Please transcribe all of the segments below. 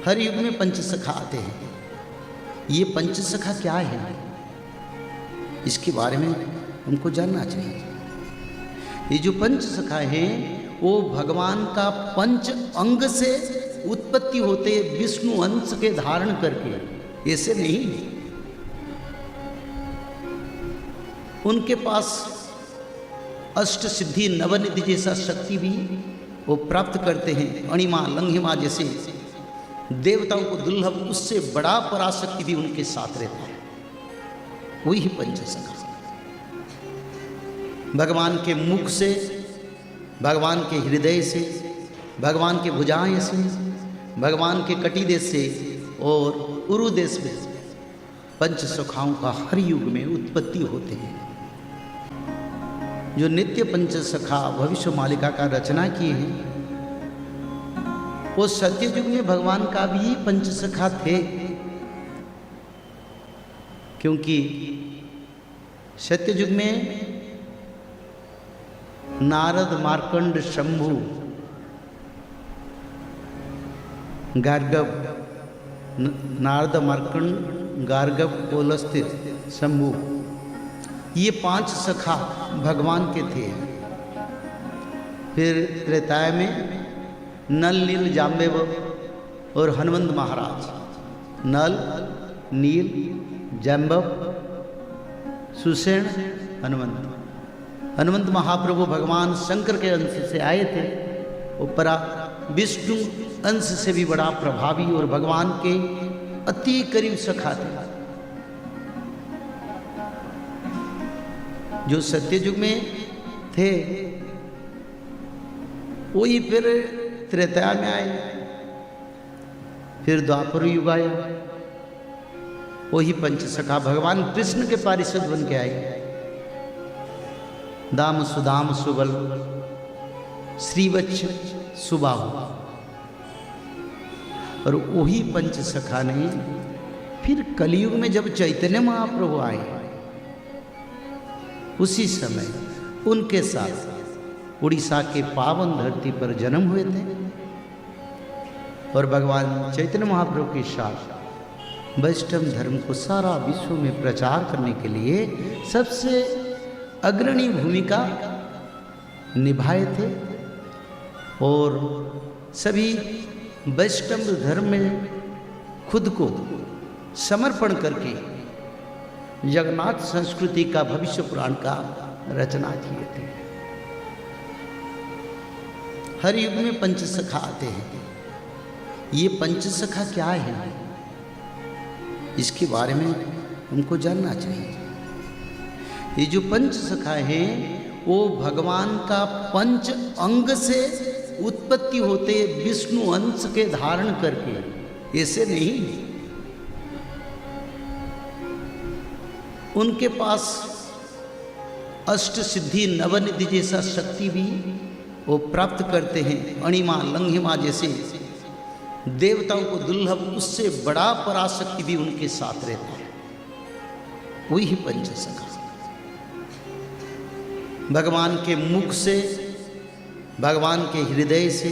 हर युग में पंचसखा आते हैं। ये पंचसखा क्या है, इसके बारे में हमको जानना चाहिए। ये जो पंचसखा है वो भगवान का पंच अंग से उत्पत्ति होते, विष्णु अंश के धारण करके, ऐसे नहीं। उनके पास अष्ट सिद्धि नवनिधि जैसा शक्ति भी वो प्राप्त करते हैं। अणिमा लंघिमा जैसे देवताओं को दुर्लभ, उससे बड़ा पराशक्ति भी उनके साथ रहता है। वही पंचसखा भगवान के मुख से, भगवान के हृदय से, भगवान के भुजाएं से, भगवान के कटिदेश से और उरुदेश में पंचसखाओं का हर युग में उत्पत्ति होते हैं। जो नित्य पंचसखा भविष्य मालिका का रचना किए हैं वो सत्ययुग में भगवान का भी पंचसखा थे, क्योंकि सत्ययुग में नारद मार्कंड शंभु गार्गव, नारद मार्कंड गार्गव पुलस्त्य शंभु, ये 5 सखा भगवान के थे। फिर त्रेताय में नल नील जाम्बेव और हनुमंत महाराज, नल नील जाम्बव सुषेण हनुमंत महाप्रभु भगवान शंकर के अंश से आए थे। वो परा विष्णु अंश से भी बड़ा प्रभावी और भगवान के अति करीब सखा थे। जो सत्ययुग में थे वही फिर त्रेता में आए, फिर द्वापर युग आया, वही पंचसखा भगवान कृष्ण के पारिषद बन के आए। दाम सुदाम सुबल श्रीवत्स सुबाहु, और वही पंचसखा ने फिर कलयुग में जब चैतन्य महाप्रभु आए उसी समय उनके साथ उड़ीसा के पावन धरती पर जन्म हुए थे। और भगवान चैतन्य महाप्रभु के साथ वैष्णव धर्म को सारा विश्व में प्रचार करने के लिए सबसे अग्रणी भूमिका निभाए थे। और सभी वैष्णव धर्म में खुद को समर्पण करके जगन्नाथ संस्कृति का, भविष्य पुराण का रचना किए थे। हर युग में पंचसखा आते हैं। ये पंचसखा क्या है, इसके बारे में हमको जानना चाहिए। ये जो पंचसखा है वो भगवान का पंच अंग से उत्पत्ति होते, विष्णु अंश के धारण करके, ऐसे नहीं। उनके पास अष्ट सिद्धि नवनिधि जैसा शक्ति भी वो प्राप्त करते हैं। अणिमा लंघिमा जैसे देवताओं को दुर्लभ, उससे बड़ा पराशक्ति भी उनके साथ रहता है। वही पंचसखा भगवान के मुख से, भगवान के हृदय से,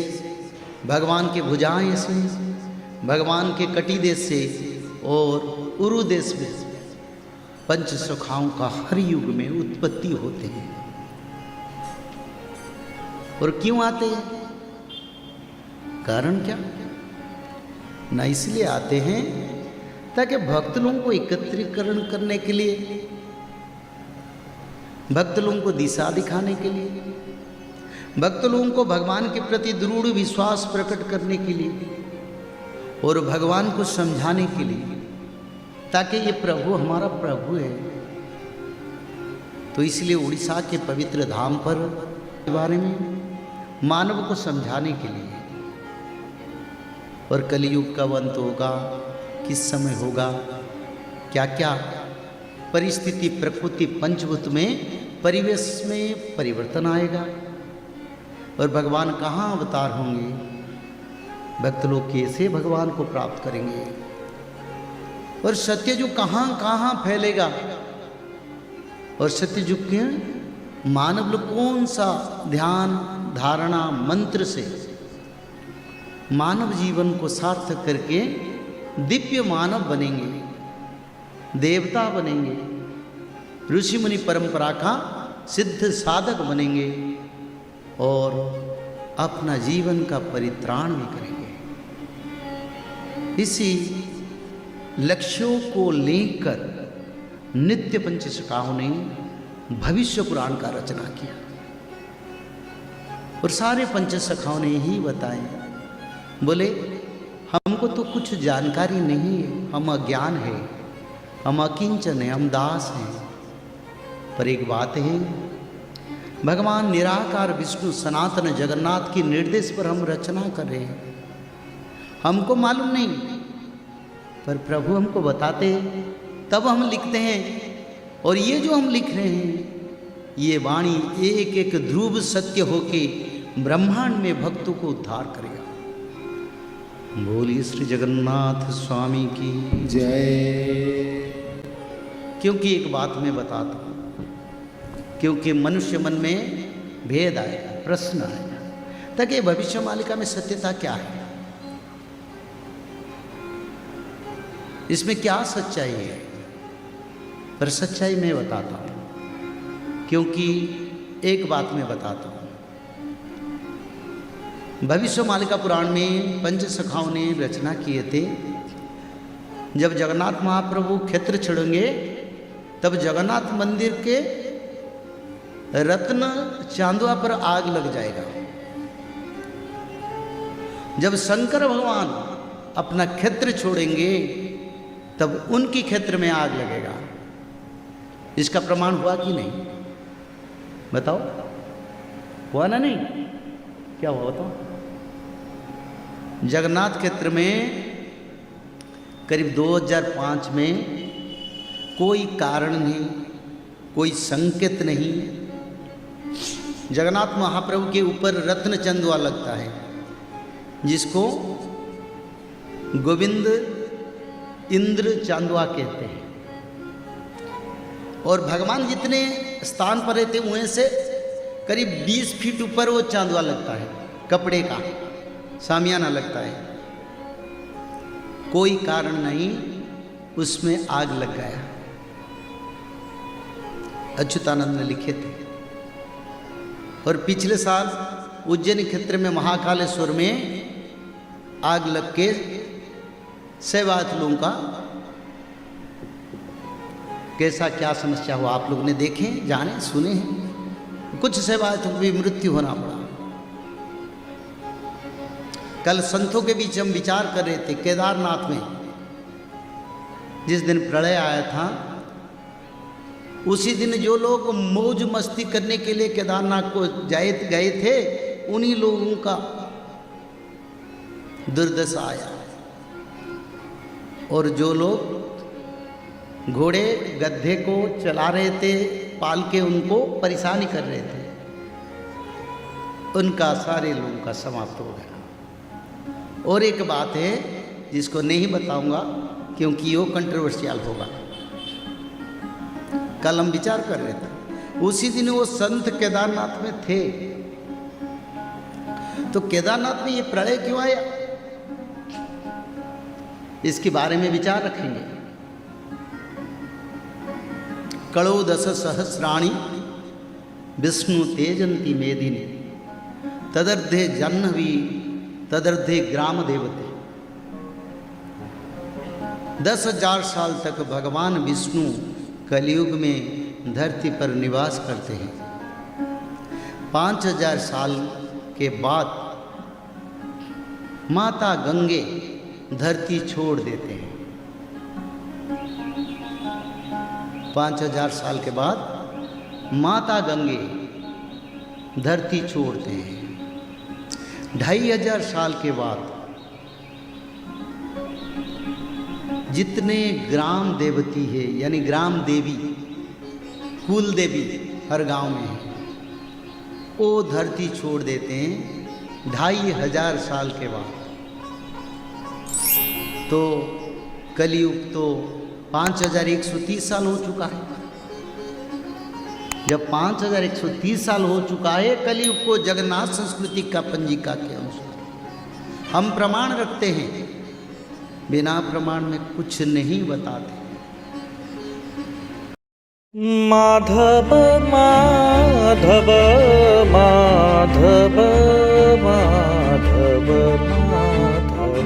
भगवान के भुजाएं से, भगवान के कटिदेश से और उरुदेश में पंचसखाओं का हर युग में उत्पत्ति होते हैं। और क्यों आते हैं, कारण क्या? ना इसलिए आते हैं ताकि भक्त लोगों को एकत्रीकरण करने के लिए, भक्त लोगों को दिशा दिखाने के लिए, भक्त लोगों को भगवान के प्रति दृढ़ विश्वास प्रकट करने के लिए और भगवान को समझाने के लिए, ताकि ये प्रभु हमारा प्रभु है। तो इसलिए उड़ीसा के पवित्र धाम पर के बारे में मानव को समझाने के लिए, और कलयुग कब अंत होगा, किस समय होगा, क्या क्या परिस्थिति, प्रकृति, पंचभूत में, परिवेश में परिवर्तन आएगा और भगवान कहाँ अवतार होंगे, भक्त लोग कैसे भगवान को प्राप्त करेंगे, और सत्ययुग कहाँ कहाँ फैलेगा, और सत्ययुग के मानव लोग कौन सा ध्यान धारणा मंत्र से मानव जीवन को सार्थक करके दिव्य मानव बनेंगे, देवता बनेंगे, ऋषि मुनि परंपरा का सिद्ध साधक बनेंगे और अपना जीवन का परित्राण भी करेंगे। इसी लक्ष्यों को लेकर नित्य पंचसखाओं ने भविष्य पुराण का रचना किया और सारे पंचसखाओं ने ही बताए। बोले हमको तो कुछ जानकारी नहीं है, हम अज्ञान है, हम अकिंचन है, हम दास हैं। पर एक बात है, भगवान निराकार विष्णु सनातन जगन्नाथ की निर्देश पर हम रचना कर रहे हैं। हमको मालूम नहीं, पर प्रभु हमको बताते हैं, तब हम लिखते हैं। और ये जो हम लिख रहे हैं, ये वाणी एक एक ध्रुव सत्य होके ब्रह्मांड में भक्तों को उद्धार करेगा। बोलिए श्री जगन्नाथ स्वामी की जय। क्योंकि एक बात मैं बताता हूँ, क्योंकि मनुष्य मन में भेद आएगा, प्रश्न आएगा, ताकि भविष्य मालिका में सत्यता क्या है, इसमें क्या सच्चाई है। पर सच्चाई मैं बताता हूँ, क्योंकि एक बात मैं बताता हूँ। भविष्य मालिका पुराण में पंचसखाओं ने रचना किए थे। जब जगन्नाथ महाप्रभु क्षेत्र छोड़ेंगे, तब जगन्नाथ मंदिर के रत्न चांदुआ पर आग लग जाएगा। जब शंकर भगवान अपना क्षेत्र छोड़ेंगे, तब उनकी क्षेत्र में आग लगेगा। इसका प्रमाण हुआ कि नहीं, बताओ? हुआ ना? नहीं, क्या हुआ बताओ? जगन्नाथ क्षेत्र में करीब 2005 में कोई कारण नहीं, कोई संकेत नहीं, जगन्नाथ महाप्रभु के ऊपर रत्न चंदुआ लगता है, जिसको गोविंद इंद्र चांदुआ कहते हैं। और भगवान जितने स्थान पर रहते वहीं से करीब 20 फीट ऊपर वो चांदुआ लगता है, कपड़े का सामियाना लगता है। कोई कारण नहीं, उसमें आग लग गया। अच्युतानंद ने लिखे थे। और पिछले साल उज्जैन क्षेत्र में महाकालेश्वर में आग लग के सेवायत लोगों का कैसा क्या समस्या हुआ, आप लोग ने देखे, जाने, सुने हैं। कुछ सेवायतों को भी मृत्यु होना पड़ा। कल संतों के बीच हम विचार कर रहे थे, केदारनाथ में जिस दिन प्रलय आया था, उसी दिन जो लोग मौज मस्ती करने के लिए केदारनाथ को गए थे, उन्हीं लोगों का दुर्दशा आया। और जो लोग घोड़े गधे को चला रहे थे, पाल के उनको परेशानी कर रहे थे, उनका सारे लोगों का समाप्त हो गया। और एक बात है जिसको नहीं बताऊंगा, क्योंकि वो कंट्रोवर्शियल होगा। कल हम विचार कर रहे थे, उसी दिन वो संत केदारनाथ में थे। तो केदारनाथ में ये प्रलय क्यों आया, इसके बारे में विचार रखेंगे। कड़ो दश सहस्राणी विष्णु तेजंती मेदिनी तदर्धे जह्नवी तदर्धे ग्राम देवते। 10,000 साल तक भगवान विष्णु कलयुग में धरती पर निवास करते हैं। 5,000 साल के बाद माता गंगे धरती छोड़ देते हैं। 5,000 साल के बाद माता गंगे धरती छोड़ते हैं। 2,500 साल के बाद जितने ग्राम देवती है, यानी ग्राम देवी, कुल देवी हर गांव में है, वो धरती छोड़ देते हैं 2,500 साल के बाद। तो कलयुग तो 5,130 साल हो चुका है। जब 5,130 साल हो चुका है कलयुग को, जगन्नाथ संस्कृति का पंजिका के अनुसार हम प्रमाण रखते हैं, बिना प्रमाण में कुछ नहीं बताते। माधव माधव माधव माधव माधव माधव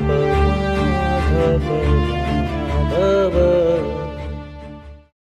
माधव